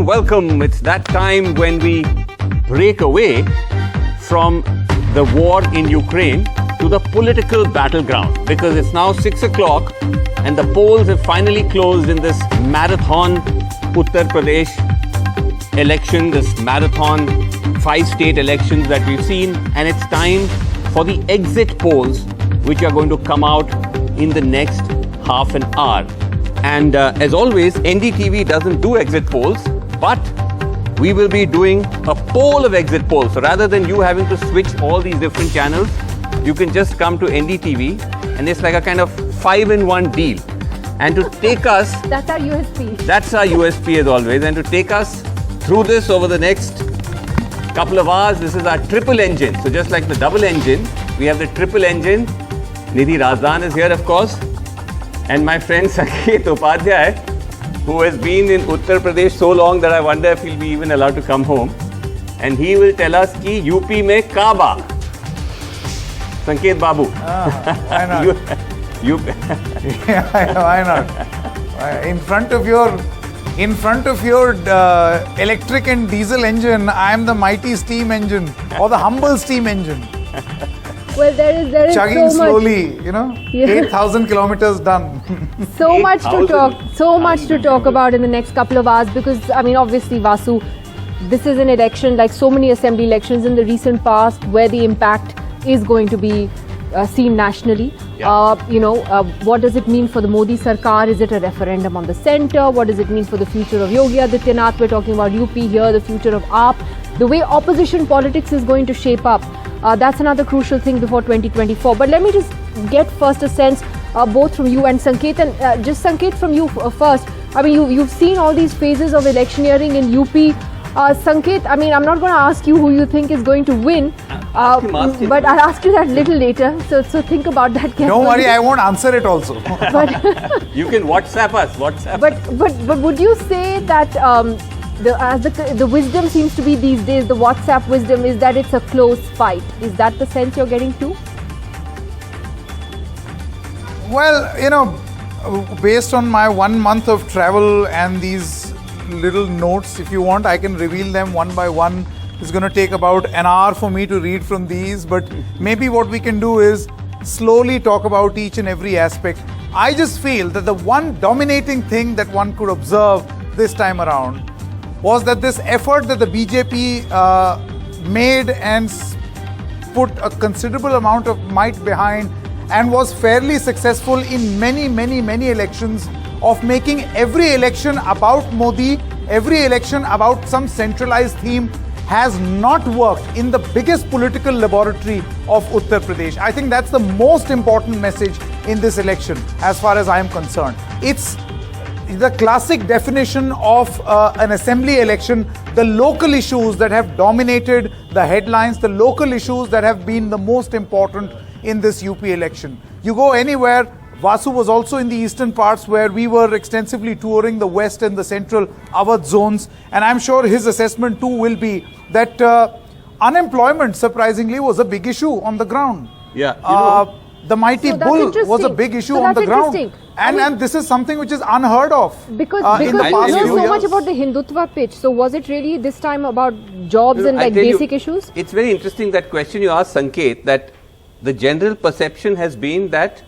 welcome. It's that time when we break away from the war in Ukraine to the political battleground, because it's now 6 o'clock and the polls have finally closed in this marathon Uttar Pradesh election, this marathon 5-state elections that we've seen, and it's time for the exit polls which are going to come out in the next half an hour. And as always, NDTV doesn't do exit polls, but we will be doing a poll of exit polls. So rather than you having to switch all these different channels, you can just come to NDTV, and it's like a kind of 5-in-1 deal. And to take us... That's our USP. That's our USP as always. And to take us through this over the next couple of hours, this is our triple engine. So just like the double engine, we have the triple engine. Nidhi Razdan is here, of course. And my friend Sanket Upadhyay, who has been in Uttar Pradesh so long that I wonder if he'll be even allowed to come home. And he will tell us ki UP mein Kaaba. Sanket Babu. Why not? Why not? In front of your electric and diesel engine, I am the mighty steam engine or the humble steam engine. Well, there is chugging so slowly, much, 8,000 kilometers done. so much to talk about in the next couple of hours, because I mean, obviously, Vasu, this is an election like so many assembly elections in the recent past where the impact is going to be seen nationally. Yeah. What does it mean for the Modi Sarkar? Is it a referendum on the centre? What does it mean for the future of Yogi Adityanath? We're talking about UP here, the future of AAP, the way opposition politics is going to shape up. That's another crucial thing before 2024. But let me just get first a sense, both from you and Sanket, and just Sanket from you first. I mean, you've seen all these phases of electioneering in UP. Sanket, I mean, I'm not going to ask you who you think is going to win, ask him. but I'll ask you that a little later. So think about that carefully. Don't worry, I won't answer it also. But You can WhatsApp us. WhatsApp. But would you say that the wisdom seems to be these days, the WhatsApp wisdom, is that it's a close fight? Is that the sense you're getting to? Well, based on my 1 month of travel and these little notes, if you want, I can reveal them one by one. It's going to take about an hour for me to read from these, but maybe what we can do is slowly talk about each and every aspect. I just feel that the one dominating thing that one could observe this time around was that this effort that the BJP made and put a considerable amount of might behind and was fairly successful in many elections, of making every election about Modi, every election about some centralized theme, has not worked in the biggest political laboratory of Uttar Pradesh. I think that's the most important message in this election as far as I am concerned. It's the classic definition of an assembly election, the local issues that have dominated the headlines, the local issues that have been the most important in this UP election. You go anywhere, Vasu was also in the eastern parts where we were extensively touring the west and the central Awadh zones, and I'm sure his assessment too will be that unemployment surprisingly was a big issue on the ground. Yeah, the mighty bull was a big issue on the ground. And this is something which is unheard of. Because you know so much about the Hindutva pitch. So was it really this time about jobs and like basic issues? It's very interesting that question you asked, Sanket, that the general perception has been that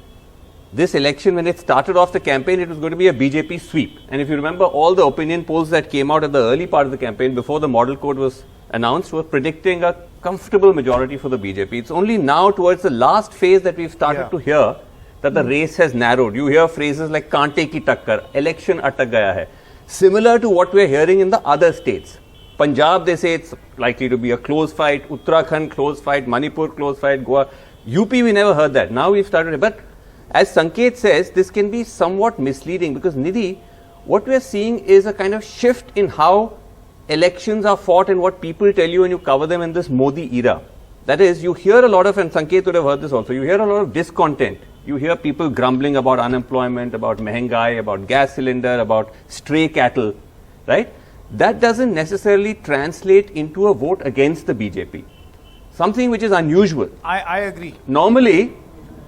this election, when it started off the campaign, it was going to be a BJP sweep. And if you remember, all the opinion polls that came out at the early part of the campaign before the model code was announced were predicting a comfortable majority for the BJP. It's only now towards the last phase that we've started to hear that the race has narrowed. You hear phrases like "Kaante ki takkar," "election atak gaya hai," similar to what we're hearing in the other states. Punjab, they say it's likely to be a close fight. Uttarakhand, close fight. Manipur, close fight. Goa. UP, we never heard that. Now we've started. But as Sanket says, this can be somewhat misleading because, Nidhi, what we're seeing is a kind of shift in how elections are fought and what people tell you when you cover them in this Modi era. That is, you hear a lot of, and Sanket would have heard this also, you hear a lot of discontent. You hear people grumbling about unemployment, about mehengai, about gas cylinder, about stray cattle, right? That doesn't necessarily translate into a vote against the BJP. Something which is unusual. I agree. Normally,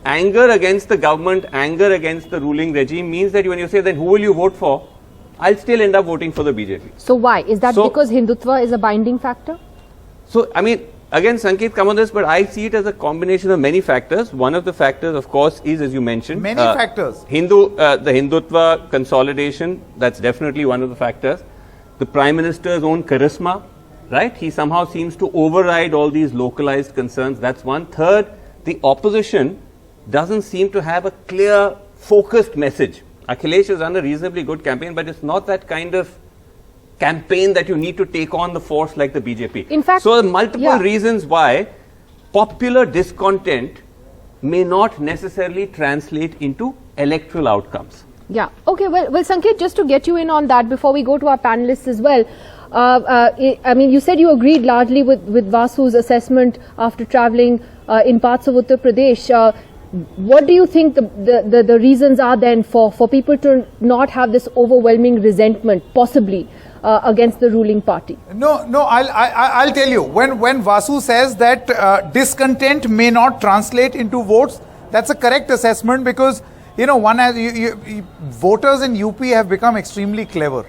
anger against the government, anger against the ruling regime means that when you say, then who will you vote for? I'll still end up voting for the BJP. So why? Is that because Hindutva is a binding factor? So, I mean, again, Sanket, come on this, but I see it as a combination of many factors. One of the factors, of course, is, as you mentioned, many factors. The Hindutva consolidation, that's definitely one of the factors. The Prime Minister's own charisma, right? He somehow seems to override all these localized concerns. That's one. Third, the opposition doesn't seem to have a clear, focused message. Akhilesh has done a reasonably good campaign, but it's not that kind of campaign that you need to take on the force like the BJP. In fact, so multiple reasons why popular discontent may not necessarily translate into electoral outcomes. Yeah. Okay. Well, Sanket, just to get you in on that before we go to our panelists as well. I mean, you said you agreed largely with Vasu's assessment after travelling in parts of Uttar Pradesh. What do you think the reasons are then for people to not have this overwhelming resentment, possibly, against the ruling party? No, I'll tell you. When Vasu says that discontent may not translate into votes, that's a correct assessment, because you know, voters in UP have become extremely clever.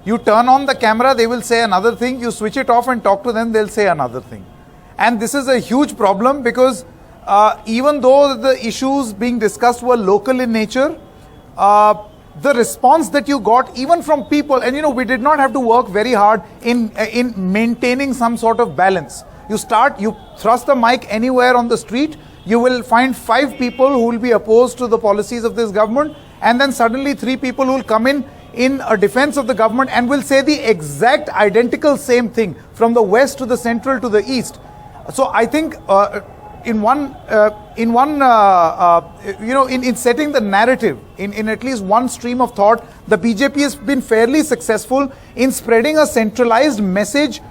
You turn on the camera, they will say another thing. You switch it off and talk to them, they'll say another thing. And this is a huge problem, because even though the issues being discussed were local in nature, the response that you got even from people, and you know, we did not have to work very hard in maintaining some sort of balance. You thrust the mic anywhere on the street, you will find 5 people who will be opposed to the policies of this government, and then suddenly 3 people who will come in a defense of the government and will say the exact identical same thing from the west to the central to the east. So I think in setting the narrative in at least one stream of thought, the BJP has been fairly successful in spreading a centralized message,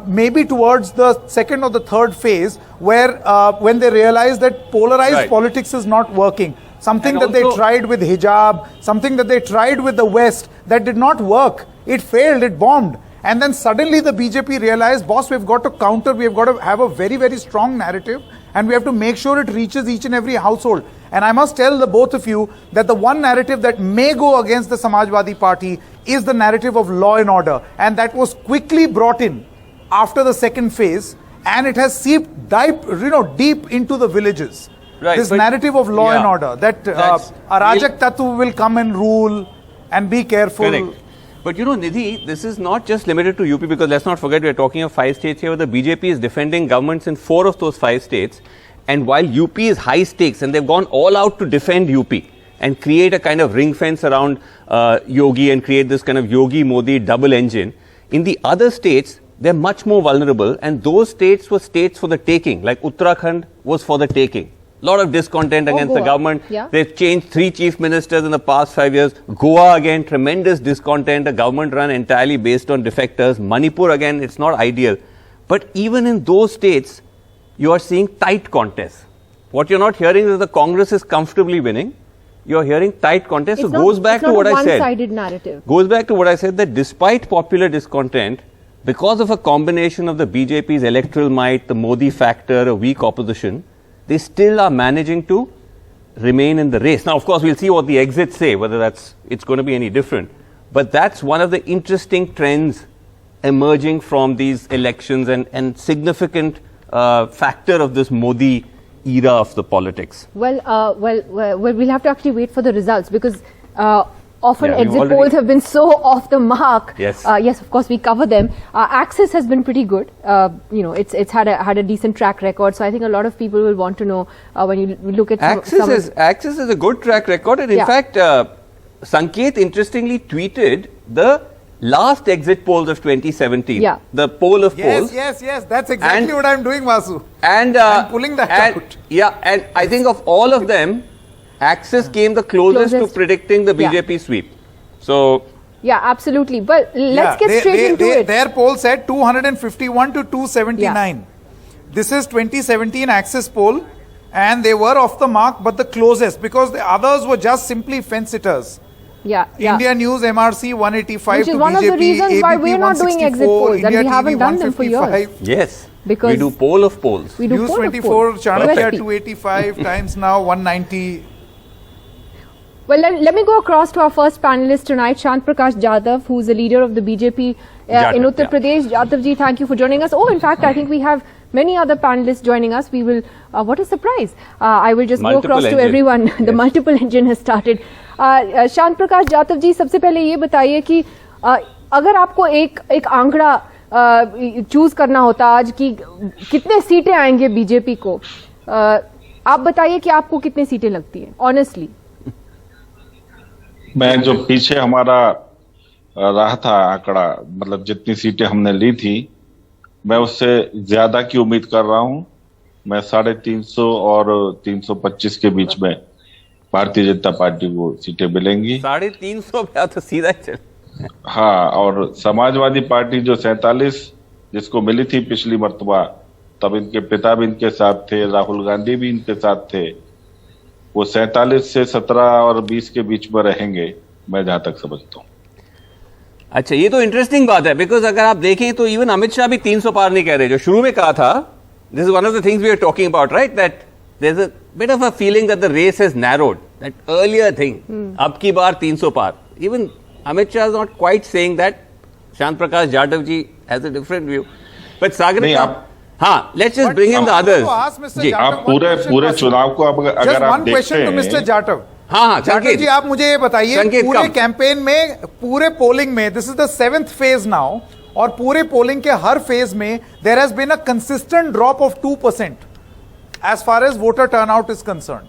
maybe towards the second or the third phase, where when they realize that polarized politics is not working. Something that they tried with hijab, something that they tried with the West, that did not work. It failed, it bombed. And then suddenly the BJP realized, boss, we've got to counter, we've got to have a very, very strong narrative, and we have to make sure it reaches each and every household. And I must tell the both of you that the one narrative that may go against the Samajwadi Party is the narrative of law and order. And that was quickly brought in after the second phase, and it has seeped deep into the villages. Right, this narrative of law and order, that Arajak Tattva will come and rule, and be careful. Correct. But you know, Nidhi, this is not just limited to UP, because let's not forget, we are talking of 5 states here where the BJP is defending governments in 4 of those 5 states. And while UP is high stakes, and they've gone all out to defend UP and create a kind of ring fence around Yogi and create this kind of Yogi Modi double engine, in the other states, they're much more vulnerable, and those states were states for the taking, like Uttarakhand was for the taking. Lot of discontent against the government. Yeah. They've changed 3 chief ministers in the past 5 years. Goa again, tremendous discontent, a government run entirely based on defectors. Manipur again, it's not ideal. But even in those states, you are seeing tight contests. What you're not hearing is the Congress is comfortably winning. You're hearing tight contests. So goes back to what I said. One-sided narrative. Goes back to what I said, that despite popular discontent, because of a combination of the BJP's electoral might, the Modi factor, a weak opposition, they still are managing to remain in the race. Now, of course, we'll see what the exits say, whether it's going to be any different. But that's one of the interesting trends emerging from these elections, and significant factor of this Modi era of the politics. Well, we'll have to actually wait for the results, because often exit polls have been so off the mark. Yes. Yes, of course, we cover them. Axis has been pretty good. It's had a decent track record. So I think a lot of people will want to know when you look at Axis is a good track record, and in fact, Sanket interestingly tweeted the last exit polls of 2017. Yeah. The poll of polls. Yes. That's exactly what I'm doing, Vasu. And I'm pulling that out. Yeah, and I think of all of them, Axis came the closest to predicting the BJP sweep. So, yeah, absolutely. But let's get straight into it. Their poll said 251 to 279. Yeah. This is 2017 Axis poll, and they were off the mark, but the closest, because the others were just simply fence-sitters. India News MRC 185 Which is to one BJP, of the reasons ABP why we're not doing exit polls, India and we TV haven't done them for years. Yes, because we do poll of polls. We do News 24, Chanakya 285, Times Now 190. Well, let me go across to our first panelist tonight, Shant Prakash Jadhav, who's the leader of the BJP in Uttar Pradesh. Jadhav ji, thank you for joining us. Oh, in fact, I think we have many other panelists joining us. We will, what a surprise. I will just go across to everyone. Yes. The multiple engine has started. Shant Prakash Jadhav ji, सबसे पहले ये बताइए कि अगर आपको एक आंकड़ा choose करना होता आज कि कितने सीटें आएंगे बीजेपी को, आप बताइए कि आपको कितनी सीटें लगती हैं ऑनेस्टली? मैं जो पीछे हमारा रहा था आंकड़ा, मतलब जितनी सीटें हमने ली थी, मैं उससे ज्यादा की उम्मीद कर रहा हूं। मैं 350 और 325 के बीच में भारतीय जनता पार्टी को सीटें मिलेंगी। 350 पे तो सीधा चल। हाँ, और समाजवादी पार्टी जो 47 जिसको मिली थी पिछली मर्तबा, तब इनके पिता भी इनके साथ थे, राहुल गांधी भी इनके साथ थे, वो 47 से 17 और 20 के बीच में रहेंगे, मैं जहां तक समझता हूँ। अच्छा, ये तो इंटरेस्टिंग बात है, बिकॉज अगर आप देखें तो इवन अमित शाह भी 300 पार नहीं कह रहे, जो शुरू में कहा था। This is one of the things we are talking about, right, that there is a bit of a feeling that the race has narrowed, that earlier thing, अब की बार 300 पार। Even Amit Shah is not quite saying that. Shant Prakash Jatav ji has a different view, but Sagar, हाँ, let's just bring in the others. जी, आप पूरे चुनाव को अगर आप देखते हैं, मिस्टर जाटव, हाँ, जाटव जी, आप मुझे ये बताइए, पूरे कैंपेन में, पूरे पोलिंग में, this is the 7th phase now, और पूरे पोलिंग के हर फेज में there has been a consistent drop of 2% as far as voter turnout is concern,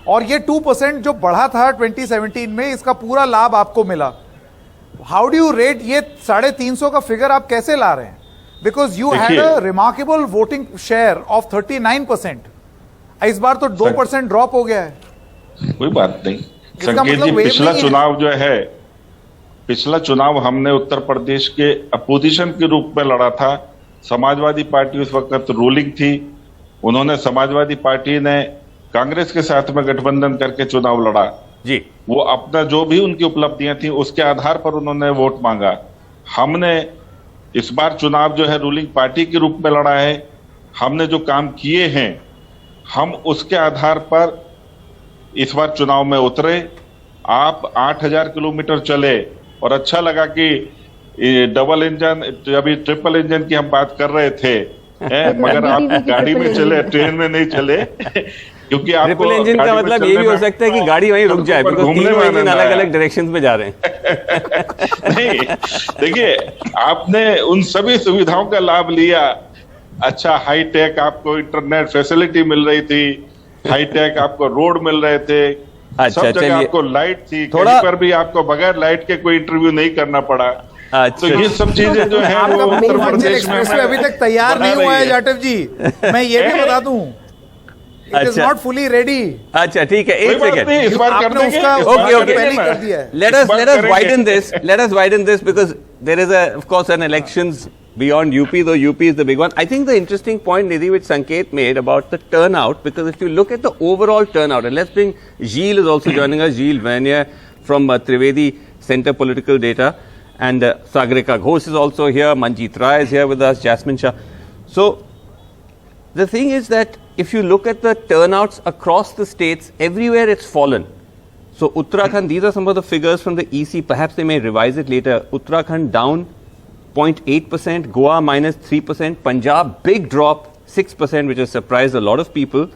और ये 2% जो बढ़ा था 2017 में, इसका पूरा लाभ आपको मिला। हाउ डू यू रेट ये 350 का फिगर आप कैसे ला रहे हैं? Because you had a remarkable voting share of 39%. इस बार तो 2% ड्रॉप हो गया है। कोई बात नहीं संकेत जी, पिछला चुनाव जो है, पिछला चुनाव हमने उत्तर प्रदेश के अपोजिशन के रूप में लड़ा था। समाजवादी पार्टी उस वक्त रूलिंग थी, उन्होंने, समाजवादी पार्टी ने कांग्रेस के साथ में गठबंधन करके चुनाव लड़ा जी। वो अपना जो भी उनकी उपलब्धियां थी उसके आधार पर उन्होंने वोट मांगा। हमने इस बार चुनाव जो है रूलिंग पार्टी के रूप में लड़ा है। हमने जो काम किए हैं, हम उसके आधार पर इस बार चुनाव में उतरे। आप 8000 किलोमीटर चले, और अच्छा लगा कि डबल इंजन, अभी ट्रिपल इंजन की हम बात कर रहे थे, मगर आप गाड़ी में चले, ट्रेन में नहीं चले, क्योंकि आप ट्रिपल इंजन का मतलब ये भी हो सकता है कि गाड़ी वहीं रुक जाए, बिकॉज़ तीनों इंजन अलग अलग डायरेक्शंस में जा रहे हैं। नहीं, देखिए, आपने उन सभी सुविधाओं का लाभ लिया। अच्छा, हाई टेक आपको इंटरनेट फैसिलिटी मिल रही थी, हाई टेक आपको रोड मिल रहे थे, सब जगह आपको लाइट थी, कहीं पर भी आपको बगैर लाइट के कोई इंटरव्यू नहीं करना पड़ा। तो ये सब चीजें जो है वो उत्तर प्रदेश में अभी तक तैयार नहीं हुआ है जाटव जी, मैं ये भी बता दूं। It is not fully ready. अच्छा, ठीक है, एक सेकंड, इस बार कर देंगे। Okay. Let us widen this. Let us widen this because there is of course an elections beyond UP, though UP is the big one. I think the interesting point, Nidhi, which Sanket made about the turnout, because if you look at the overall turnout, and let's bring Gilles is also joining us, Gilles Vernier from Trivedi Center Political Data, and Sagarika Ghosh is also here, Manjeet Rai is here with us, Jasmine Shah. So the thing is that if you look at the turnouts across the states, everywhere it's fallen. So Uttarakhand, these are some of the figures from the EC, perhaps they may revise it later. Uttarakhand down 0.8%, Goa minus 3%, Punjab big drop 6%, which has surprised a lot of people,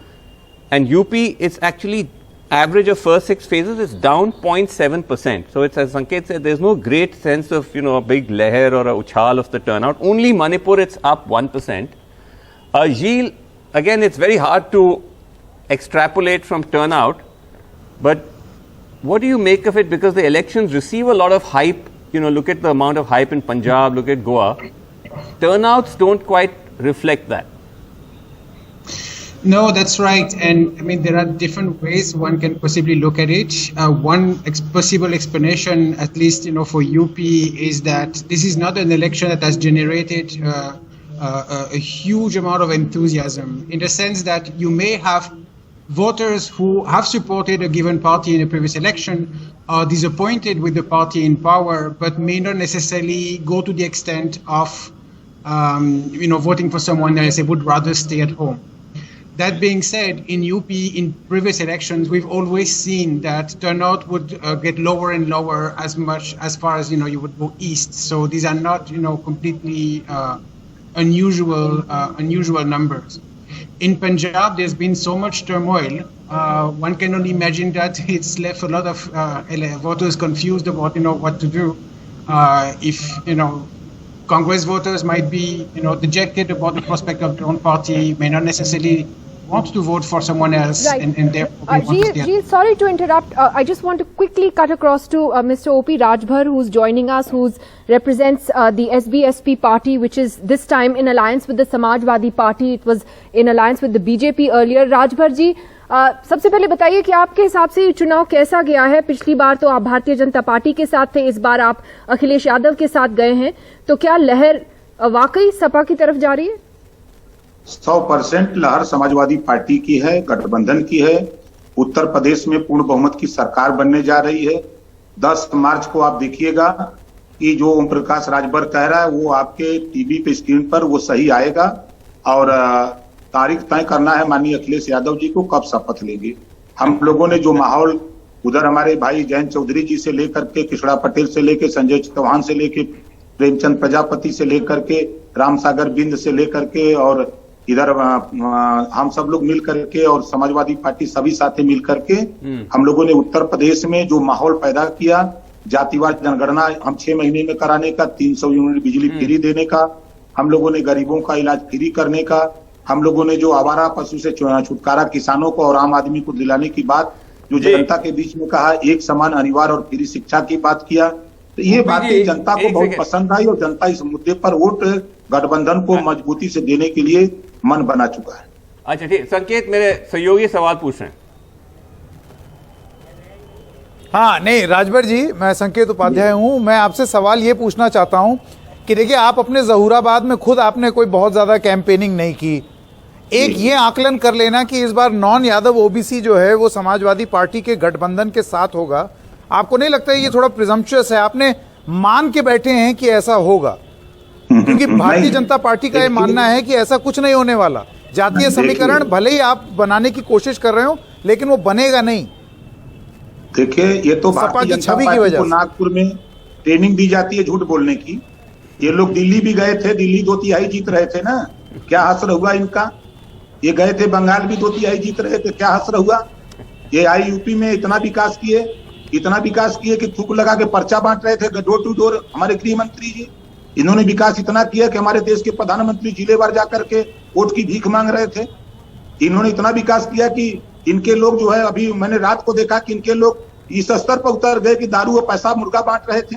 and UP, it's actually average of first 6 phases is down 0.7%. So it's, as Sanket said, there's no great sense of, you know, a big leher or a uchhal of the turnout. Only Manipur, it's up 1%. Gilles, again, it's very hard to extrapolate from turnout, but what do you make of it? Because the elections receive a lot of hype. You know, look at the amount of hype in Punjab, look at Goa. Turnouts don't quite reflect that. No, that's right. And I mean, there are different ways one can possibly look at it. One possible explanation, at least, you know, for UP, is that this is not an election that has generated a huge amount of enthusiasm, in the sense that you may have voters who have supported a given party in a previous election, are disappointed with the party in power, but may not necessarily go to the extent of, you know, voting for someone else. They would rather stay at home. That being said, in UP, in previous elections, we've always seen that turnout would get lower and lower as far as you would go east. So these are not completely unusual numbers. In Punjab, there's been so much turmoil. One can only imagine that it's left a lot of voters confused about what to do. If Congress voters might be dejected about the prospect of their own party, may not necessarily want to vote for someone else, right. and therefore sorry to interrupt. I just want to quickly cut across to Mr. O.P. Rajbhar, who's joining us, who represents the SBSP party, which is this time in alliance with the Samajwadi Party. It was in alliance with the BJP earlier. Rajbhar जी, सबसे पहले बताइए कि आपके हिसाब से ये चुनाव कैसा गया है? पिछली बार तो आप भारतीय जनता पार्टी के साथ थे, इस बार आप अखिलेश यादव के साथ गए हैं, तो क्या लहर वाकई सपा की तरफ जा रही है? 100% लहर समाजवादी पार्टी की है, गठबंधन की है। उत्तर प्रदेश में पूर्ण बहुमत की सरकार बनने जा रही है। 10 मार्च को आप देखिएगा कि जो ओम प्रकाश राजभर कह रहा है वो आपके टीवी पे स्क्रीन पर वो सही आएगा, और तारीख तय करना है माननीय अखिलेश यादव जी को कब शपथ लेंगे। हम लोगों ने जो माहौल उधर हमारे भाई जयंत चौधरी जी से लेकर के, कृष्णा पटेल से लेकर, संजय चौहान से लेकर, प्रेमचंद प्रजापति से लेकर के, रामसागर बिंद से लेकर के, और इधर हम सब लोग मिल करके और समाजवादी पार्टी सभी साथी मिल करके हम लोगों ने उत्तर प्रदेश में जो माहौल पैदा किया, जातिवार जनगणना हम 6 महीने में कराने का, 300 यूनिट बिजली फ्री देने का, हम लोगों ने गरीबों का इलाज फ्री करने का, हम लोगों ने जो आवारा पशु से छुटकारा किसानों को और आम आदमी को दिलाने की बात जो जनता के बीच में कहा, एक समान अनिवार्य और फ्री शिक्षा की बात किया, तो ये बातें जनता को बहुत पसंद आई और जनता इस मुद्दे पर वोट गठबंधन को मजबूती से देने के लिए मन बना चुका है। अच्छा ठीक, संकेत मेरे सहयोगी सवाल पूछ रहे हैं। हाँ नहीं राजभर जी, मैं संकेत उपाध्याय हूं। मैं आपसे सवाल ये पूछना चाहता हूं कि देखिए, आप अपने जहूराबाद में खुद आपने कोई बहुत ज्यादा कैंपेनिंग नहीं की, एक ये आकलन कर लेना कि इस बार नॉन यादव ओबीसी जो है वो समाजवादी पार्टी के गठबंधन के साथ होगा, आपको नहीं लगता है ये थोड़ा प्रिजम्पचुअस है? आपने मान के बैठे हैं कि ऐसा होगा, क्योंकि भारतीय जनता पार्टी का ये मानना है कि ऐसा कुछ नहीं होने वाला। जातीय समीकरण भले ही आप बनाने की कोशिश कर रहे हो, लेकिन वो बनेगा नहीं। देखिए, ये तो भारतीय जनता पार्टी को नागपुर में ट्रेनिंग दी जाती है झूठ बोलने की। ये लोग दिल्ली भी गए थे, दिल्ली 2/3 जीत रहे थे ना, क्या असर हुआ इनका? ये गए थे बंगाल भी 2/3 जीत रहे थे, क्या असर हुआ? ये आई यूपी में इतना विकास किए कि थूक लगा के पर्चा बांट रहे थे डोर टू डोर। हमारे गृह मंत्री जी, इन्होंने विकास इतना किया कि हमारे देश के प्रधानमंत्री जिलेवार जाकर के वोट की भीख मांग रहे थे। इन्होंने इतना विकास किया कि इनके लोग जो है, अभी मैंने रात को देखा कि इनके लोग इस स्तर पर उतर गए कि दारू और पैसा मुर्गा बांट रहे थे।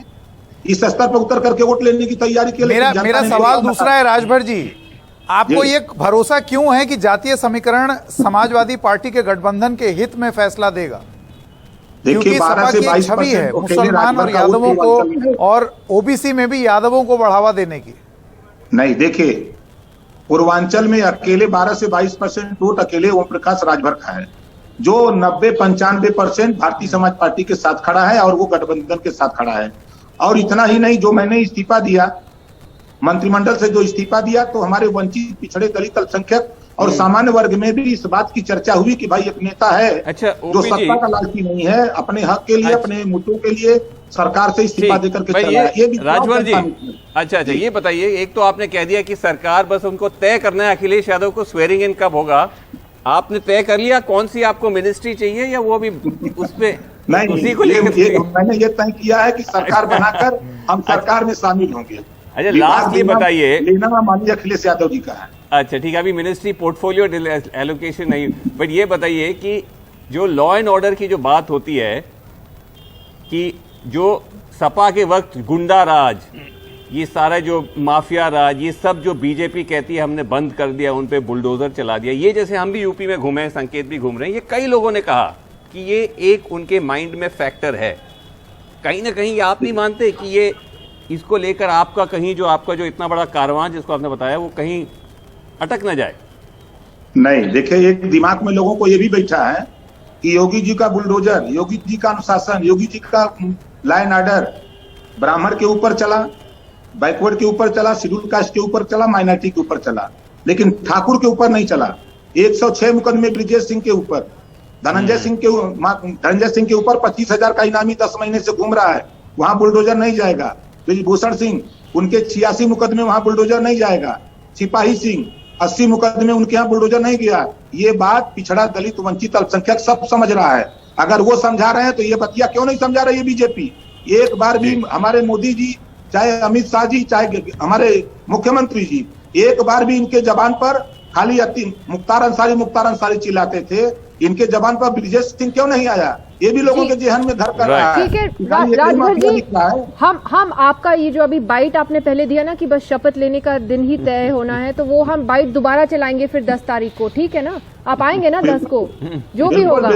इस स्तर पर उतर करके वोट लेने की तैयारी के लिए मेरा सवाल दूसरा है राजभर जी, आपको ये भरोसा क्यों है कि जातीय समीकरण समाजवादी पार्टी के गठबंधन के हित में फैसला देगा? देखिए, 12 से 22% है मुसलमान और यादवों को, और ओबीसी में भी यादवों को बढ़ावा देने की। नहीं, देखिए, पूर्वांचल में अकेले 12 से 22% वोट अकेले ओम प्रकाश राजभर का है, जो 90-95% भारतीय समाज पार्टी के साथ खड़ा है और वो गठबंधन के साथ खड़ा है। और इतना ही नहीं, जो मैंने इस्तीफा दिया मंत्रिमंडल से, जो इस्तीफा दिया, तो हमारे वंचित, पिछड़े, दलित, अल्पसंख्यक और सामान्य वर्ग में भी इस बात की चर्चा हुई कि भाई एक नेता है जो सत्ता का लालची नहीं है, अपने हक के लिए, अपने मुद्दों के लिए सरकार से इस्तीफा देकर के चला है। ये भी राजभर जी, अच्छा ये बताइए, एक तो आपने कह दिया कि सरकार बस उनको तय करना है अखिलेश यादव को स्वेरिंग इन कब होगा, आपने तय कर लिया कौन सी आपको मिनिस्ट्री चाहिए, या वो भी उस पे नहीं, मैंने ये तय किया है कि सरकार बनाकर हम सरकार में शामिल होंगे। अच्छा, लास्ट ये बताइए, लेना माननीय अखिलेश यादव जी का है। अच्छा ठीक है, अभी मिनिस्ट्री पोर्टफोलियो एलोकेशन नहीं, बट ये बताइए कि जो लॉ एंड ऑर्डर की जो बात होती है कि जो सपा के वक्त गुंडा राज, ये सारा जो माफिया राज, ये सब जो बीजेपी कहती है हमने बंद कर दिया, उन पे बुलडोजर चला दिया, ये जैसे हम भी यूपी में घूमे, संकेत भी घूम रहे हैं, ये कई लोगों ने कहा कि ये एक उनके माइंड में फैक्टर है। कहीं ना कहीं आप नहीं मानते कि ये इसको लेकर आपका कहीं जो आपका जो इतना बड़ा कारवां जिसको आपने बताया वो कहीं अटक ना जाए? नहीं, देखिए, एक दिमाग में लोगों को ये भी बैठा है कि योगी जी का बुलडोजर, योगी जी का अनुशासन, योगी जी का लॉ एंड ऑर्डर ब्राह्मण के ऊपर चला, बैकवर्ड के ऊपर चला, शेड्यूल कास्ट के ऊपर चला, माइनॉरिटी के ऊपर चला, लेकिन ठाकुर के ऊपर नहीं चला। 106 मुकदमे ब्रिजेश सिंह के ऊपर, धनंजय सिंह के ऊपर 25,000 का इनामी 10 महीने से घूम रहा है, वहां बुलडोजर नहीं जाएगा। ब्रिजभूषण सिंह, उनके 86 मुकदमे, वहां बुलडोजर नहीं जाएगा। सिपाही सिंह 80 मुकदमे, उनके यहाँ बुलडोजर नहीं गया। ये बात पिछड़ा, दलित, वंचित, अल्पसंख्यक सब समझ रहा है। अगर वो समझा रहे हैं तो ये बतिया क्यों नहीं समझा रही है बीजेपी? एक बार भी हमारे मोदी जी, चाहे अमित शाह जी, चाहे हमारे मुख्यमंत्री जी, एक बार भी इनके जबान पर खाली मुख्तार अंसारी चिल्लाते थे, इनके जबान पर ब्रिजेश सिंह क्यों नहीं आया? ये भी लोगों के जेहन में घर कर रहा है। ठीक है राजभर जी, हम आपका ये जो अभी बाइट आपने पहले दिया ना कि बस शपथ लेने का दिन ही तय होना है, तो वो हम बाइट दोबारा चलाएंगे फिर 10 तारीख को, ठीक है ना? आप आएंगे ना 10 को, जो भी होगा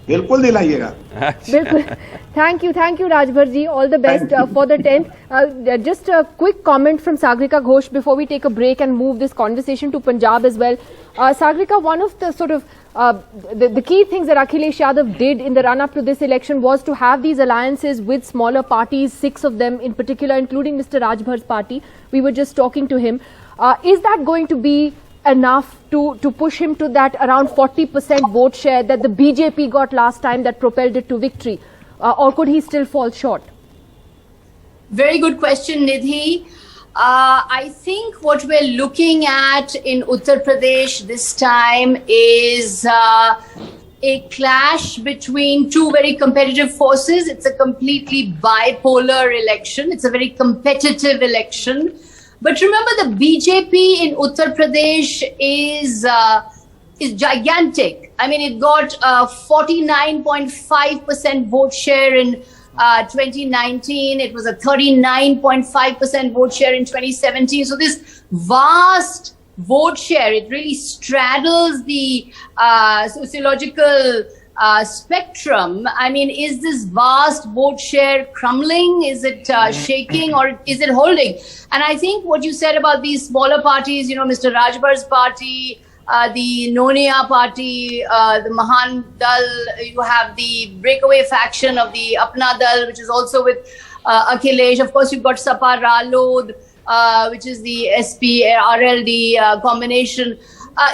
बिल्कुल दिलाइएगा। बिल्कुल। Thank you Rajbhar ji, all the best for the 10th. Just a quick comment from Sagrika Ghosh before we take a break and move this conversation to Punjab as well. Sagrika, one of the sort of the key things that Akhilesh Yadav did in the run-up to this election was to have these alliances with smaller parties, 6 of them in particular, including Mr. Rajbhar's party. We were just talking to him. Is that going to be enough to push him to that around 40% vote share that the BJP got last time that propelled it to victory? Or could he still fall short? Very good question, Nidhi. I think what we're looking at in Uttar Pradesh this time is a clash between two very competitive forces. It's a completely bipolar election. It's a very competitive election. But remember, the BJP in Uttar Pradesh is gigantic. I mean, it got 49.5% vote share in 2019. It was a 39.5% vote share in 2017. So this vast vote share, it really straddles the sociological spectrum. I mean, is this vast vote share crumbling? Is it shaking, or is it holding? And I think what you said about these smaller parties, you know, Mr. Rajbhar's party, the Nonia party, the Mahan Dal, you have the breakaway faction of the Apna Dal, which is also with Akhilesh. Of course, you've got Sapa Ralod, which is the SP RLD combination.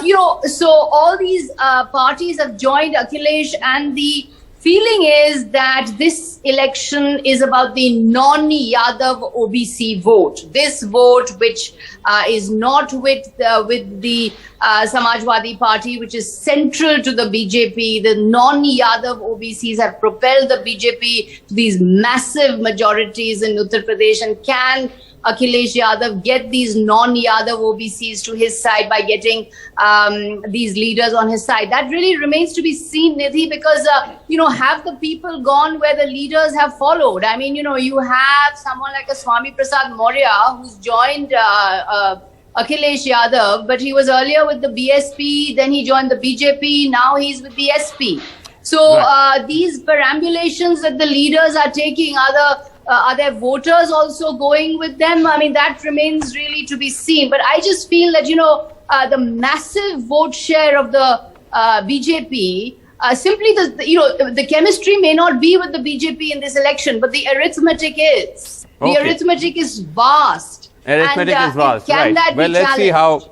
You know, so all these parties have joined Akhilesh, and the feeling is that this election is about the non-Yadav OBC vote. This vote, which is not with the Samajwadi Party, which is central to the BJP. The non-Yadav OBCs have propelled the BJP to these massive majorities in Uttar Pradesh. And can Akhilesh Yadav get these non-Yadav OBCs to his side by getting these leaders on his side? That really remains to be seen, Nidhi, because, you know, have the people gone where the leaders have followed? I mean, you know, you have someone like a Swami Prasad Maurya who's joined Akhilesh Yadav, but he was earlier with the BSP, then he joined the BJP, now he's with the SP. So these perambulations that the leaders are taking, are their voters also going with them? I mean, that remains really to be seen. But I just feel that, you know, the massive vote share of the BJP, simply the chemistry may not be with the BJP in this election, but the arithmetic is. The arithmetic is vast. Arithmetic is vast, can that well, be let's challenged?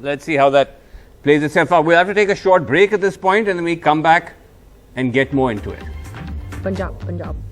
let's see how that plays itself out. We'll have to take a short break at this point, and then we come back and get more into it. Punjab.